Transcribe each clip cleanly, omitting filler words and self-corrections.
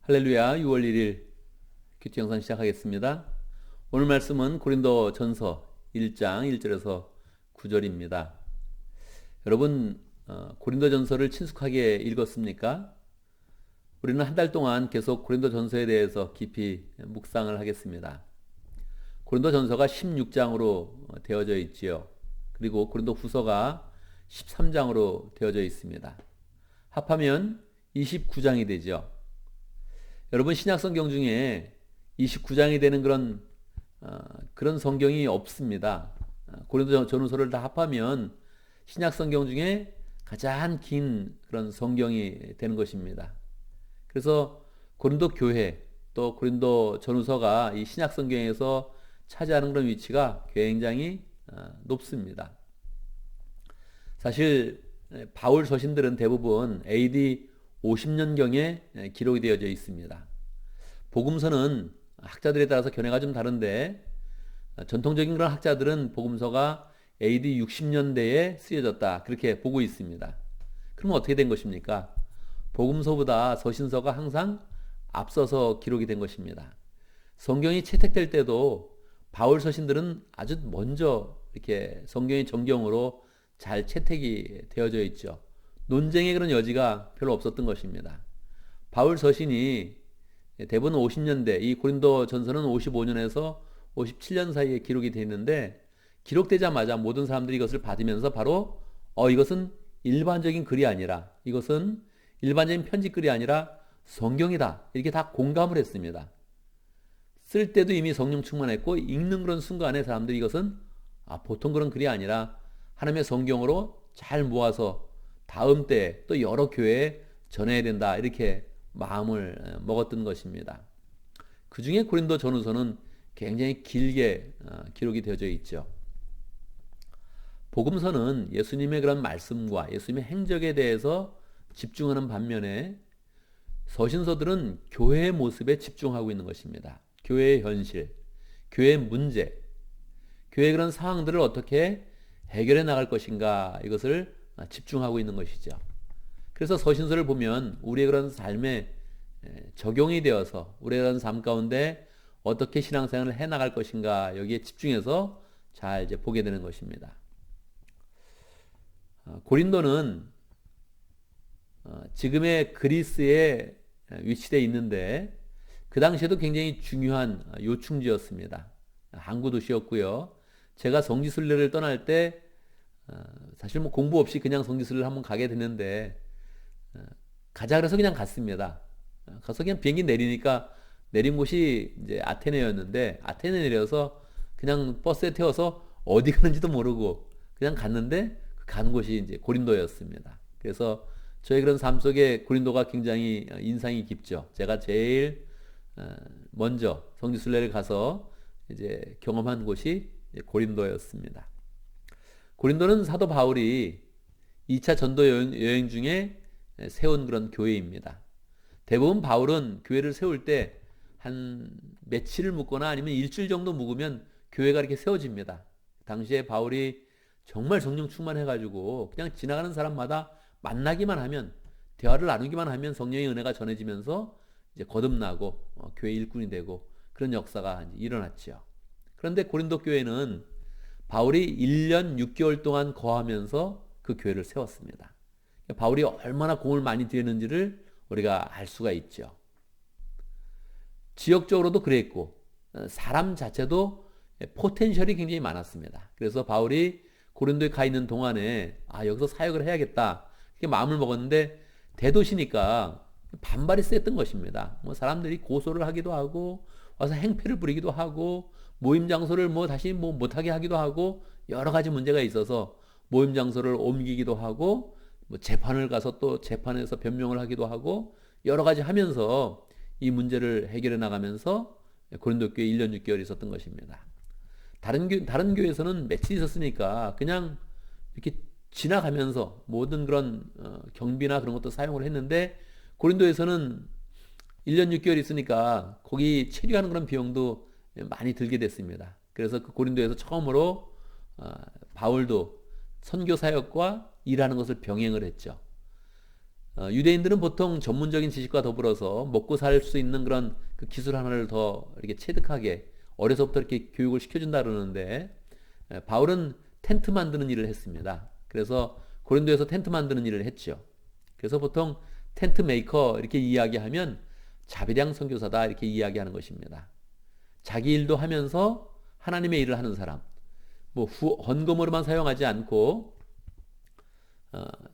할렐루야. 6월 1일 큐티 영상 시작하겠습니다. 오늘 말씀은 고린도 전서 1장 1절에서 9절입니다. 여러분, 고린도 전서를 친숙하게 읽었습니까? 우리는 한 달 동안 계속 고린도 전서에 대해서 깊이 묵상을 하겠습니다. 고린도 전서가 16장으로 되어져 있지요. 그리고 고린도 후서가 13장으로 되어져 있습니다. 합하면 29장이 되죠. 여러분, 신약 성경 중에 29장이 되는 그런 성경이 없습니다. 고린도 전후서를 다 합하면 신약 성경 중에 가장 긴 그런 성경이 되는 것입니다. 그래서 고린도 교회 또 고린도 전후서가 이 신약 성경에서 차지하는 그런 위치가 굉장히 높습니다. 사실 바울 서신들은 대부분 AD 50년경에 기록이 되어져 있습니다. 복음서는 학자들에 따라서 견해가 좀 다른데 전통적인 그런 학자들은 복음서가 AD 60년대에 쓰여졌다 그렇게 보고 있습니다. 그럼 어떻게 된 것입니까? 복음서보다 서신서가 항상 앞서서 기록이 된 것입니다. 성경이 채택될 때도 바울 서신들은 아주 먼저 이렇게 성경의 정경으로 잘 채택이 되어져 있죠. 논쟁의 그런 여지가 별로 없었던 것입니다. 바울 서신이 대부분 50년대, 이 고린도 전서는 55년에서 57년 사이에 기록이 되어 있는데, 기록되자마자 모든 사람들이 이것을 받으면서 바로 이것은 일반적인 글이 아니라, 이것은 일반적인 편지글이 아니라 성경이다, 이렇게 다 공감을 했습니다. 쓸 때도 이미 성령 충만했고, 읽는 그런 순간에 사람들이 이것은 보통 그런 글이 아니라 하나님의 성경으로 잘 모아서 다음 때 또 여러 교회에 전해야 된다, 이렇게 마음을 먹었던 것입니다. 그 중에 고린도 전후서는 굉장히 길게 기록이 되어져 있죠. 복음서는 예수님의 그런 말씀과 예수님의 행적에 대해서 집중하는 반면에 서신서들은 교회의 모습에 집중하고 있는 것입니다. 교회의 현실, 교회의 문제, 교회의 그런 상황들을 어떻게 해결해 나갈 것인가, 이것을 집중하고 있는 것이죠. 그래서 서신서를 보면 우리의 그런 삶에 적용이 되어서 우리의 그런 삶 가운데 어떻게 신앙생활을 해 나갈 것인가, 여기에 집중해서 잘 이제 보게 되는 것입니다. 고린도는 지금의 그리스에 위치되어 있는데 그 당시에도 굉장히 중요한 요충지였습니다. 항구 도시였고요. 제가 성지순례를 떠날 때 사실 뭐 공부 없이 그냥 성지순례를 한번 가게 됐는데 가자 그래서 그냥 갔습니다. 가서 그냥 비행기 내리니까 내린 곳이 이제 아테네였는데 아테네 내려서 그냥 버스에 태워서 어디 가는지도 모르고 그냥 갔는데 그 간 곳이 이제 고린도였습니다. 그래서 저의 그런 삶 속에 고린도가 굉장히 인상이 깊죠. 제가 제일 먼저 성지순례를 가서 이제 경험한 곳이 고린도였습니다. 고린도는 사도 바울이 2차 전도 여행 중에 세운 그런 교회입니다. 대부분 바울은 교회를 세울 때 한 며칠을 묵거나 아니면 일주일 정도 묵으면 교회가 이렇게 세워집니다. 당시에 바울이 정말 성령 충만해가지고 그냥 지나가는 사람마다 만나기만 하면, 대화를 나누기만 하면 성령의 은혜가 전해지면서 이제 거듭나고 교회 일꾼이 되고 그런 역사가 이제 일어났죠. 그런데 고린도 교회는 바울이 1년 6개월 동안 거하면서 그 교회를 세웠습니다. 바울이 얼마나 공을 많이 들였는지를 우리가 알 수가 있죠. 지역적으로도 그랬고 사람 자체도 포텐셜이 굉장히 많았습니다. 그래서 바울이 고린도에 가 있는 동안에 여기서 사역을 해야겠다 이렇게 마음을 먹었는데 대도시니까 반발이 셌던 것입니다. 뭐 사람들이 고소를 하기도 하고 와서 행패를 부리기도 하고 모임 장소를 다시 못하게 하기도 하고 여러 가지 문제가 있어서 모임 장소를 옮기기도 하고 재판을 가서 또 재판에서 변명을 하기도 하고 여러 가지 하면서 이 문제를 해결해 나가면서 고린도 교회 1년 6개월 있었던 것입니다. 다른 교회에서는 며칠 있었으니까 그냥 이렇게 지나가면서 모든 그런 경비나 그런 것도 사용을 했는데 고린도에서는 1년 6개월 있으니까 거기 체류하는 그런 비용도 많이 들게 됐습니다. 그래서 그 고린도에서 처음으로 바울도 선교 사역과 일하는 것을 병행을 했죠. 유대인들은 보통 전문적인 지식과 더불어서 먹고 살 수 있는 그런 그 기술 하나를 더 이렇게 체득하게 어려서부터 이렇게 교육을 시켜준다 그러는데, 바울은 텐트 만드는 일을 했습니다. 그래서 고린도에서 텐트 만드는 일을 했죠. 그래서 보통 텐트 메이커 이렇게 이야기하면 자비량 선교사다 이렇게 이야기하는 것입니다. 자기 일도 하면서 하나님의 일을 하는 사람, 뭐 헌금으로만 사용하지 않고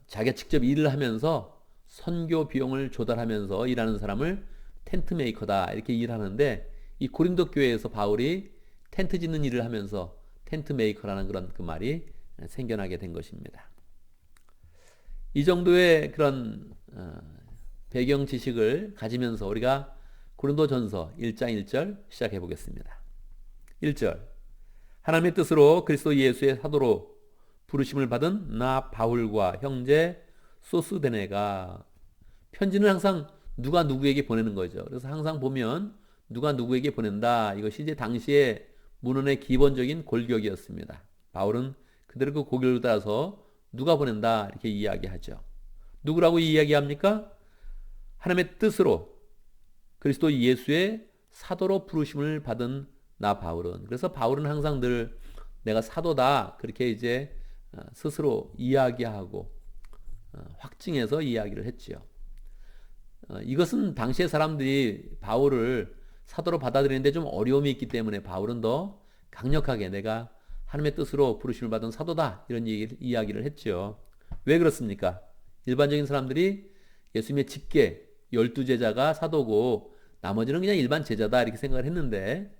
자기가 직접 일을 하면서 선교 비용을 조달하면서 일하는 사람을 텐트 메이커다 이렇게 일하는데, 이 고린도 교회에서 바울이 텐트 짓는 일을 하면서 텐트 메이커라는 그런 그 말이 생겨나게 된 것입니다. 이 정도의 그런 배경 지식을 가지면서 우리가 고린도전서 1장 1절 시작해 보겠습니다. 1절, 하나님의 뜻으로 그리스도 예수의 사도로 부르심을 받은 나 바울과 형제 소스데네가, 편지는 항상 누가 누구에게 보내는 거죠. 그래서 항상 보면 누가 누구에게 보낸다, 이것이 이제 당시의 문헌의 기본적인 골격이었습니다. 바울은 그대로 그 고결을 따라서 누가 보낸다 이렇게 이야기하죠. 누구라고 이야기합니까? 하나님의 뜻으로 그리스도 예수의 사도로 부르심을 받은 나 바울은. 그래서 바울은 항상 늘 내가 사도다 그렇게 이제 스스로 이야기하고 확증해서 이야기를 했지요. 이것은 당시의 사람들이 바울을 사도로 받아들이는데 좀 어려움이 있기 때문에 바울은 더 강력하게 내가 하나님의 뜻으로 부르심을 받은 사도다 이런 이야기를 했죠. 왜 그렇습니까? 일반적인 사람들이 예수님의 직계 12제자가 사도고 나머지는 그냥 일반 제자다 이렇게 생각을 했는데,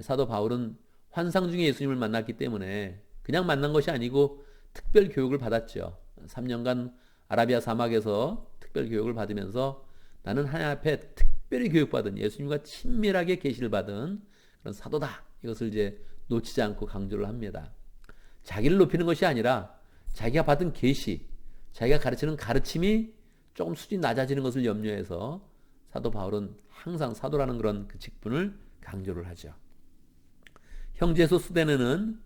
사도 바울은 환상 중에 예수님을 만났기 때문에 그냥 만난 것이 아니고 특별 교육을 받았죠. 3년간 아라비아 사막에서 특별 교육을 받으면서 나는 하나님 앞에 특별히 교육받은, 예수님과 친밀하게 계시를 받은 그런 사도다, 이것을 이제 놓치지 않고 강조를 합니다. 자기를 높이는 것이 아니라 자기가 받은 계시, 자기가 가르치는 가르침이 조금 수준이 낮아지는 것을 염려해서 사도 바울은 항상 사도라는 그런 그 직분을 강조를 하죠. 형제 소스데네는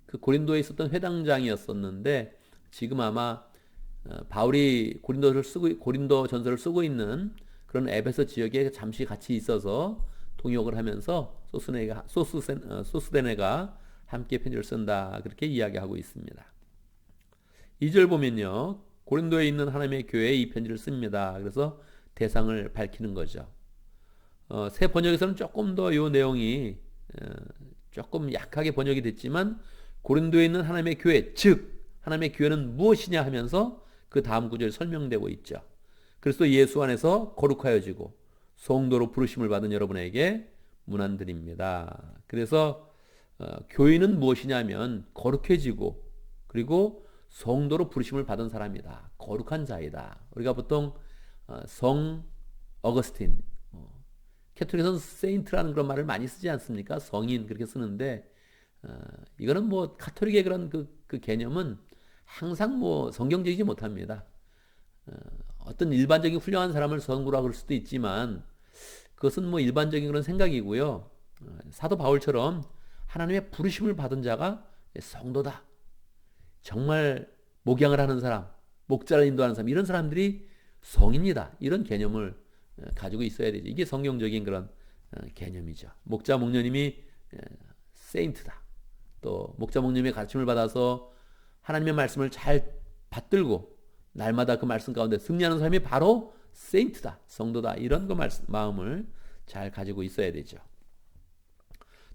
그 고린도에 있었던 회당장이었었는데, 지금 아마 바울이 고린도 전서를 쓰고 있는 그런 에베소 지역에 잠시 같이 있어서 통역을 하면서 소스데네가 함께 편지를 쓴다 그렇게 이야기하고 있습니다. 2절 보면요, 고린도에 있는 하나님의 교회에 이 편지를 씁니다. 그래서 대상을 밝히는 거죠. 새 번역에서는 조금 더 이 내용이 조금 약하게 번역이 됐지만, 고린도에 있는 하나님의 교회, 즉 하나님의 교회는 무엇이냐 하면서 그 다음 구절이 설명되고 있죠. 그리스도 예수 안에서 거룩하여지고 성도로 부르심을 받은 여러분에게 문안드립니다. 그래서 교인은 무엇이냐면 거룩해지고 그리고 성도로 부르심을 받은 사람이다. 거룩한 자이다. 우리가 보통 성 어거스틴, 캐톨릭에서는 세인트라는 그런 말을 많이 쓰지 않습니까? 성인 그렇게 쓰는데, 이거는 뭐 가톨릭의 그런 그 개념은 항상 뭐 성경적이지 못합니다. 어떤 일반적인 훌륭한 사람을 성도라고 할 수도 있지만 그것은 뭐 일반적인 그런 생각이고요. 사도 바울처럼 하나님의 부르심을 받은 자가 성도다. 정말 목양을 하는 사람, 목자를 인도하는 사람, 이런 사람들이 성입니다. 이런 개념을 가지고 있어야 되죠. 이게 성경적인 그런 개념이죠. 목자 목녀님이 세인트다. 또 목자 목녀님의 가르침을 받아서 하나님의 말씀을 잘 받들고 날마다 그 말씀 가운데 승리하는 사람이 바로 세인트다, 성도다, 이런 그 마음을 잘 가지고 있어야 되죠.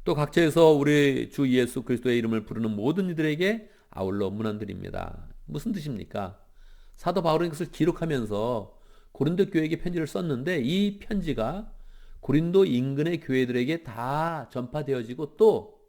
또 각처에서 우리 주 예수 그리스도의 이름을 부르는 모든 이들에게 아울러 문안드립니다. 무슨 뜻입니까? 사도 바울은 이것을 기록하면서 고린도 교회에게 편지를 썼는데, 이 편지가 고린도 인근의 교회들에게 다 전파되어지고 또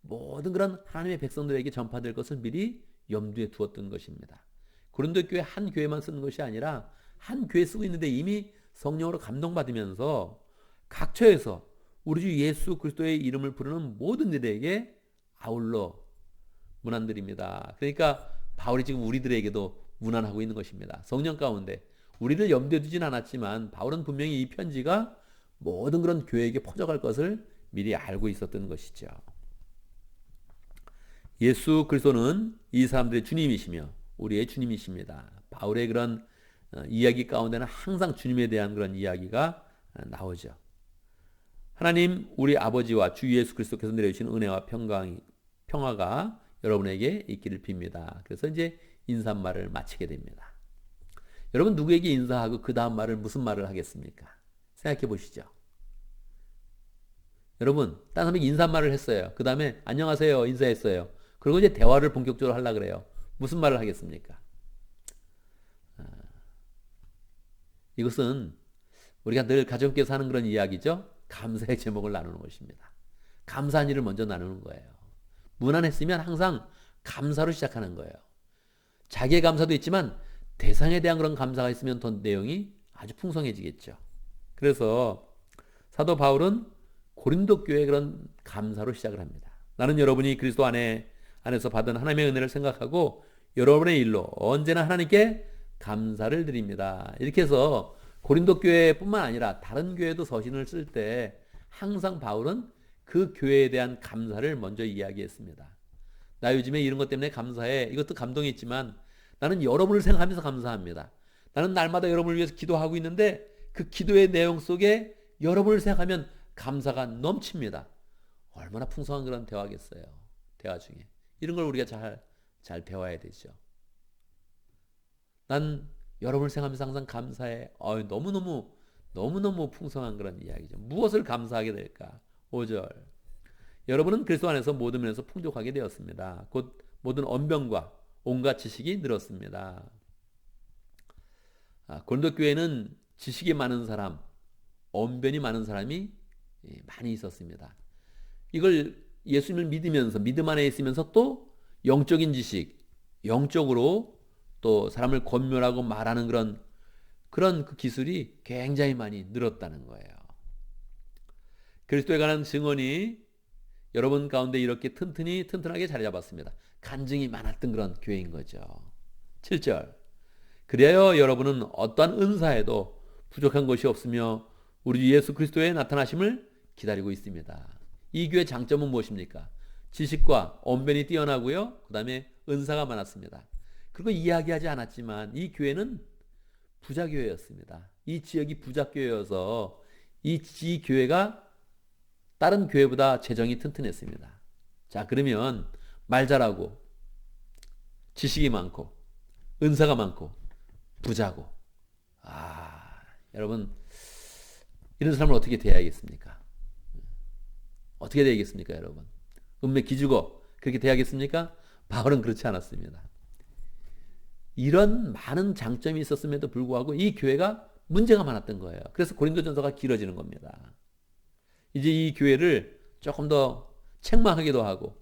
모든 그런 하나님의 백성들에게 전파될 것을 미리 염두에 두었던 것입니다. 고린도 교회 한 교회만 쓰는 것이 아니라 한 교회 쓰고 있는데 이미 성령으로 감동받으면서 각처에서 우리 주 예수 그리스도의 이름을 부르는 모든 이들에게 아울러 문안드립니다. 그러니까 바울이 지금 우리들에게도 문안하고 있는 것입니다. 성령 가운데 우리를 염두에 두진 않았지만 바울은 분명히 이 편지가 모든 그런 교회에게 퍼져갈 것을 미리 알고 있었던 것이죠. 예수 그리스도는 이 사람들의 주님이시며 우리의 주님이십니다. 바울의 그런 이야기 가운데는 항상 주님에 대한 그런 이야기가 나오죠. 하나님 우리 아버지와 주 예수 그리스도께서 내려주신 은혜와 평화가 여러분에게 있기를 빕니다. 그래서 이제 인사말을 마치게 됩니다. 여러분 누구에게 인사하고 그 다음 말을 무슨 말을 하겠습니까? 생각해 보시죠. 여러분 딴 사람에게 인사말을 했어요. 그 다음에 안녕하세요 인사했어요. 그리고 이제 대화를 본격적으로 하려고 그래요. 무슨 말을 하겠습니까? 이것은 우리가 늘 가족께서 하는 그런 이야기죠. 감사의 제목을 나누는 것입니다. 감사한 일을 먼저 나누는 거예요. 무난했으면 항상 감사로 시작하는 거예요. 자기의 감사도 있지만 대상에 대한 그런 감사가 있으면 더 내용이 아주 풍성해지겠죠. 그래서 사도 바울은 고린도 교회의 그런 감사로 시작을 합니다. 나는 여러분이 그리스도 안에서 받은 하나님의 은혜를 생각하고 여러분의 일로 언제나 하나님께 감사를 드립니다. 이렇게 해서 고린도 교회뿐만 아니라 다른 교회도 서신을 쓸 때 항상 바울은 그 교회에 대한 감사를 먼저 이야기했습니다. 나 요즘에 이런 것 때문에 감사해. 이것도 감동했지만 나는 여러분을 생각하면서 감사합니다. 나는 날마다 여러분을 위해서 기도하고 있는데 그 기도의 내용 속에 여러분을 생각하면 감사가 넘칩니다. 얼마나 풍성한 그런 대화겠어요. 대화 중에. 이런 걸 우리가 잘 배워야 되죠. 난 여러분을 생각하면서 항상 감사해. 너무너무 풍성한 그런 이야기죠. 무엇을 감사하게 될까? 5절. 여러분은 그리스도 안에서 모든 면에서 풍족하게 되었습니다. 곧 모든 언변과 온갖 지식이 늘었습니다. 고린도 교회는 지식이 많은 사람, 언변이 많은 사람이 많이 있었습니다. 이걸 예수님을 믿으면서 믿음 안에 있으면서 또 영적인 지식, 영적으로 또 사람을 권면하고 말하는 그런 그 기술이 굉장히 많이 늘었다는 거예요. 그리스도에 관한 증언이 여러분 가운데 이렇게 튼튼하게 자리 잡았습니다. 간증이 많았던 그런 교회인 거죠. 7절. 그리하여 여러분은 어떠한 은사에도 부족한 것이 없으며 우리 예수 그리스도의 나타나심을 기다리고 있습니다. 이 교회의 장점은 무엇입니까? 지식과 언변이 뛰어나고요. 그 다음에 은사가 많았습니다. 그리고 이야기하지 않았지만 이 교회는 부자교회였습니다. 이 지역이 부자교회여서 이 교회가 다른 교회보다 재정이 튼튼했습니다. 자, 그러면 말 잘하고 지식이 많고 은사가 많고 부자고 여러분 이런 사람을 어떻게 대해야겠습니까? 어떻게 대하겠습니까, 여러분? 은매 기죽어 그렇게 대하겠습니까? 바울은 그렇지 않았습니다. 이런 많은 장점이 있었음에도 불구하고 이 교회가 문제가 많았던 거예요. 그래서 고린도전서가 길어지는 겁니다. 이제 이 교회를 조금 더 책망하기도 하고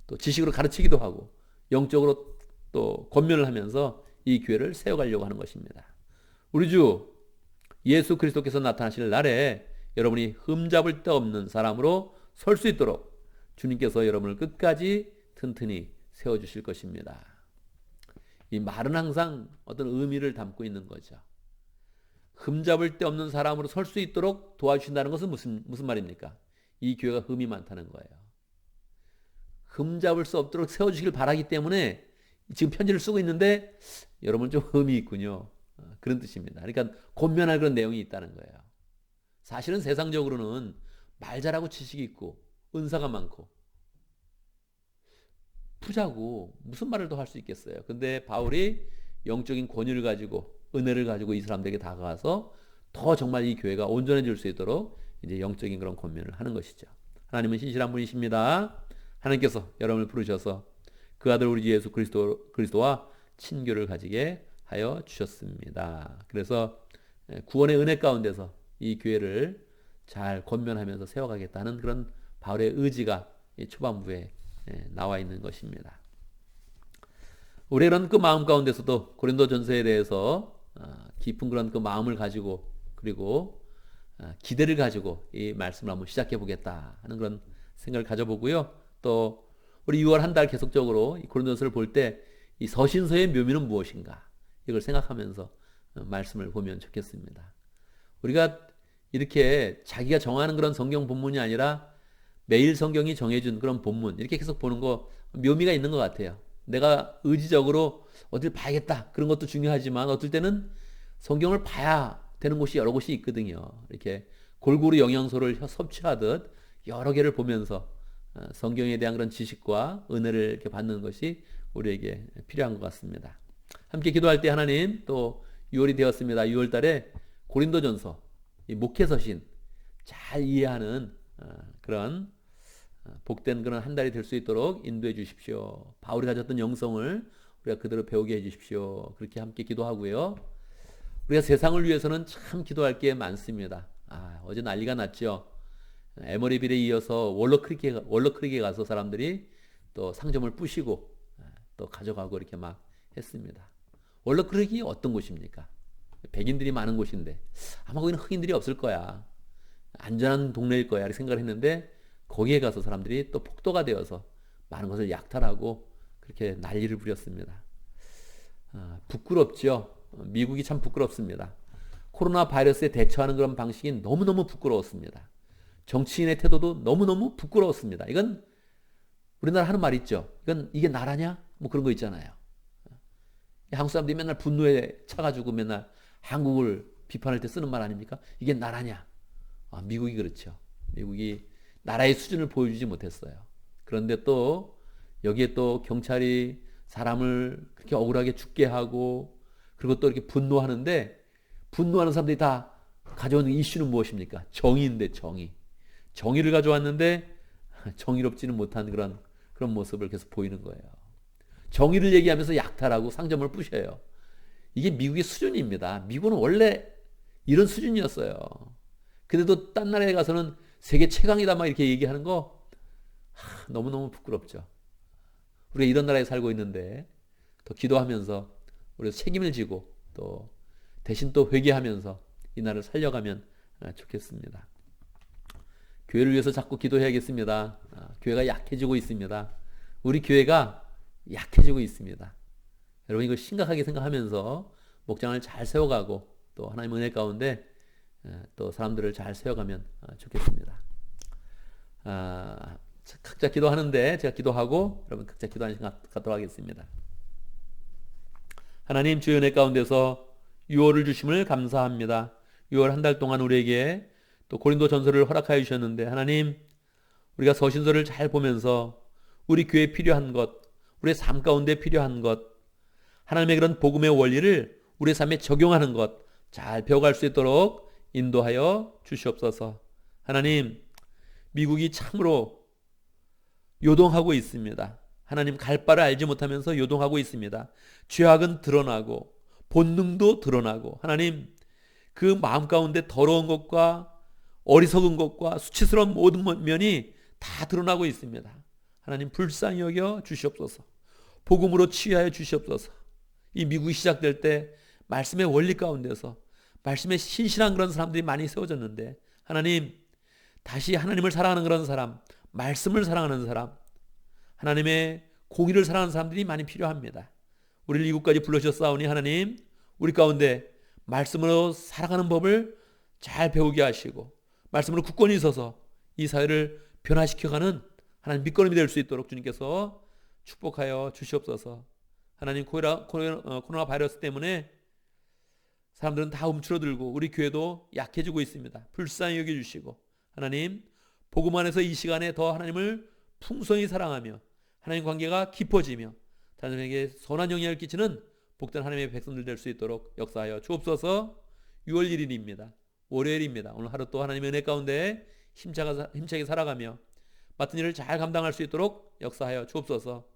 또 지식으로 가르치기도 하고 영적으로 또 권면을 하면서 이 교회를 세워가려고 하는 것입니다. 우리 주 예수 그리스도께서 나타나실 날에 여러분이 흠잡을 데 없는 사람으로 설 수 있도록 주님께서 여러분을 끝까지 튼튼히 세워주실 것입니다. 이 말은 항상 어떤 의미를 담고 있는 거죠. 흠잡을 데 없는 사람으로 설 수 있도록 도와주신다는 것은 무슨 말입니까? 이 교회가 흠이 많다는 거예요. 흠잡을 수 없도록 세워주시길 바라기 때문에 지금 편지를 쓰고 있는데 여러분 좀 흠이 있군요. 그런 뜻입니다. 그러니까 권면할 그런 내용이 있다는 거예요. 사실은 세상적으로는 말 잘하고 지식이 있고 은사가 많고 부자고 무슨 말을 더 할 수 있겠어요. 근데 바울이 영적인 권위를 가지고 은혜를 가지고 이 사람들에게 다가가서 더 정말 이 교회가 온전해질 수 있도록 이제 영적인 그런 권면을 하는 것이죠. 하나님은 신실한 분이십니다. 하나님께서 여러분을 부르셔서 그 아들 우리 예수 그리스도와 친교를 가지게 하여 주셨습니다. 그래서 구원의 은혜 가운데서 이 교회를 잘 권면하면서 세워가겠다는 그런 바울의 의지가 초반부에 나와 있는 것입니다. 우리는 그 마음 가운데서도 고린도전서에 대해서 깊은 그런 그 마음을 가지고 그리고 기대를 가지고 이 말씀을 한번 시작해 보겠다 하는 그런 생각을 가져보고요. 또 우리 6월 한 달 계속적으로 이 고린도전서를 볼 때 이 서신서의 묘미는 무엇인가 이걸 생각하면서 말씀을 보면 좋겠습니다. 우리가 이렇게 자기가 정하는 그런 성경 본문이 아니라 매일 성경이 정해준 그런 본문 이렇게 계속 보는 거 묘미가 있는 것 같아요. 내가 의지적으로 어딜 봐야겠다. 그런 것도 중요하지만 어떨 때는 성경을 봐야 되는 곳이 여러 곳이 있거든요. 이렇게 골고루 영양소를 섭취하듯 여러 개를 보면서 성경에 대한 그런 지식과 은혜를 이렇게 받는 것이 우리에게 필요한 것 같습니다. 함께 기도할 때 하나님 또 6월이 되었습니다. 6월 달에 고린도전서 이 목회서신 잘 이해하는 그런 복된 그런 한 달이 될 수 있도록 인도해 주십시오. 바울이 가졌던 영성을 우리가 그대로 배우게 해 주십시오. 그렇게 함께 기도하고요. 우리가 세상을 위해서는 참 기도할 게 많습니다. 어제 난리가 났죠. 에머리빌에 이어서 월러크릭에 가서 사람들이 또 상점을 부시고 또 가져가고 이렇게 막 했습니다. 월러크릭이 어떤 곳입니까? 백인들이 많은 곳인데 아마 거기는 흑인들이 없을 거야. 안전한 동네일 거야 이렇게 생각을 했는데 거기에 가서 사람들이 또 폭도가 되어서 많은 것을 약탈하고 그렇게 난리를 부렸습니다. 부끄럽죠. 미국이 참 부끄럽습니다. 코로나 바이러스에 대처하는 그런 방식이 너무너무 부끄러웠습니다. 정치인의 태도도 너무너무 부끄러웠습니다. 이건 우리나라 하는 말 있죠. 이게 나라냐? 뭐 그런 거 있잖아요. 한국 사람들이 맨날 분노에 차가지고 맨날 한국을 비판할 때 쓰는 말 아닙니까? 이게 나라냐? 미국이 그렇죠. 미국이 나라의 수준을 보여주지 못했어요. 그런데 또 여기에 또 경찰이 사람을 그렇게 억울하게 죽게 하고 그리고 또 이렇게 분노하는데 분노하는 사람들이 다 가져오는 이슈는 무엇입니까? 정의인데 정의. 정의를 가져왔는데 정의롭지는 못한 그런 모습을 계속 보이는 거예요. 정의를 얘기하면서 약탈하고 상점을 부셔요. 이게 미국의 수준입니다. 미국은 원래 이런 수준이었어요. 근데도 딴 나라에 가서는 세계 최강이다 막 이렇게 얘기하는 거 너무너무 부끄럽죠. 우리가 이런 나라에 살고 있는데 더 기도하면서 우리가 책임을 지고 또 대신 또 회개하면서 이 나라를 살려가면 좋겠습니다. 교회를 위해서 자꾸 기도해야겠습니다. 교회가 약해지고 있습니다. 우리 교회가 약해지고 있습니다. 여러분 이걸 심각하게 생각하면서 목장을 잘 세워가고 또 하나님의 은혜 가운데 또 사람들을 잘 세워가면 좋겠습니다. 각자 기도하는데 제가 기도하고 여러분 각자 기도하는 시간 갖도록 하겠습니다. 하나님 주의 은혜 가운데서 6월을 주심을 감사합니다. 6월 한 달 동안 우리에게 또 고린도 전서를 허락하여 주셨는데 하나님 우리가 서신서를 잘 보면서 우리 교회에 필요한 것, 우리의 삶 가운데 필요한 것, 하나님의 그런 복음의 원리를 우리의 삶에 적용하는 것 잘 배워갈 수 있도록 인도하여 주시옵소서. 하나님 미국이 참으로 요동하고 있습니다. 하나님 갈 바를 알지 못하면서 요동하고 있습니다. 죄악은 드러나고 본능도 드러나고 하나님 그 마음 가운데 더러운 것과 어리석은 것과 수치스러운 모든 면이 다 드러나고 있습니다. 하나님 불쌍히 여겨 주시옵소서. 복음으로 치유하여 주시옵소서. 이 미국이 시작될 때 말씀의 원리 가운데서 말씀에 신실한 그런 사람들이 많이 세워졌는데 하나님 다시 하나님을 사랑하는 그런 사람, 말씀을 사랑하는 사람, 하나님의 공의를 사랑하는 사람들이 많이 필요합니다. 우리를 이곳까지 불러주셨사오니 하나님 우리 가운데 말씀으로 살아가는 법을 잘 배우게 하시고 말씀으로 굳건히 서서 이 사회를 변화시켜가는 하나님 밑거름이 될 수 있도록 주님께서 축복하여 주시옵소서. 하나님 코로나 바이러스 때문에 사람들은 다 움츠러들고 우리 교회도 약해지고 있습니다. 불쌍히 여겨주시고 하나님 복음 안에서 이 시간에 더 하나님을 풍성히 사랑하며 하나님 관계가 깊어지며 다른 에게 선한 영향을 끼치는 복된 하나님의 백성들 될 수 있도록 역사하여 주옵소서. 6월 1일입니다. 월요일입니다. 오늘 하루 또 하나님의 은혜 가운데 힘차게 살아가며 맡은 일을 잘 감당할 수 있도록 역사하여 주옵소서.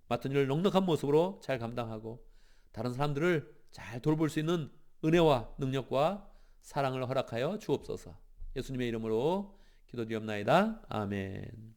맡은 일을 넉넉한 모습으로 잘 감당하고 다른 사람들을 잘 돌볼 수 있는 은혜와 능력과 사랑을 허락하여 주옵소서. 예수님의 이름으로 기도드리옵나이다. 아멘.